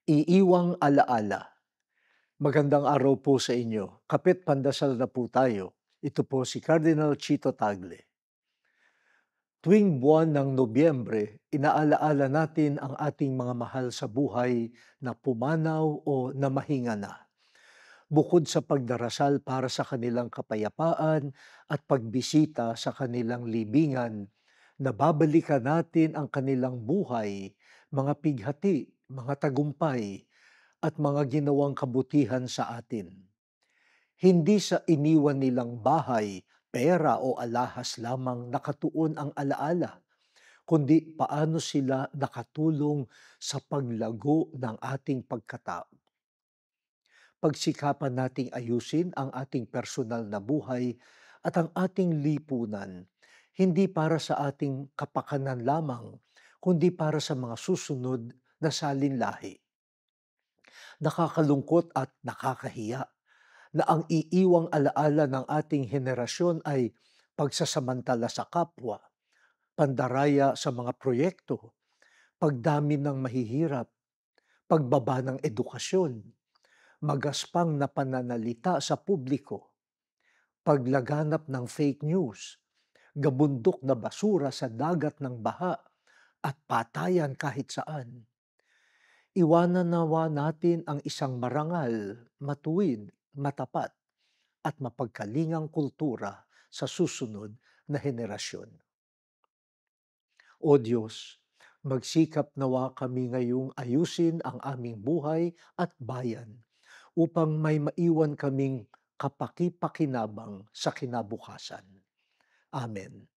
Iiwang alaala. Magandang araw po sa inyo. Kapit pandasal na po tayo. Ito po si Cardinal Chito Tagle. Tuwing buwan ng Nobyembre, inaalaala natin ang ating mga mahal sa buhay na pumanaw o namahinga na. Bukod sa pagdarasal para sa kanilang kapayapaan at pagbisita sa kanilang libingan, nababalikan natin ang kanilang buhay, mga pighati, mga tagumpay, at mga ginawang kabutihan sa atin. Hindi sa iniwan nilang bahay, pera o alahas lamang nakatuon ang alaala, kundi paano sila nakatulong sa paglago ng ating pagkatao. Pagsikapan nating ayusin ang ating personal na buhay at ang ating lipunan, hindi para sa ating kapakanan lamang, kundi para sa mga susunod na salinlahi. Nakakalungkot at nakakahiya na ang iiwang alaala ng ating henerasyon ay pagsasamantala sa kapwa, pandaraya sa mga proyekto, pagdami ng mahihirap, pagbaba ng edukasyon, magaspang na pananalita sa publiko, paglaganap ng fake news, gabundok na basura sa dagat ng baha, at patayan kahit saan. Iwanan nawa natin ang isang marangal, matuwid, matapat, at mapagkalingang kultura sa susunod na henerasyon. O Diyos, magsikap nawa kami ngayong ayusin ang aming buhay at bayan upang may maiwan kaming kapaki-pakinabang sa kinabukasan. Amen.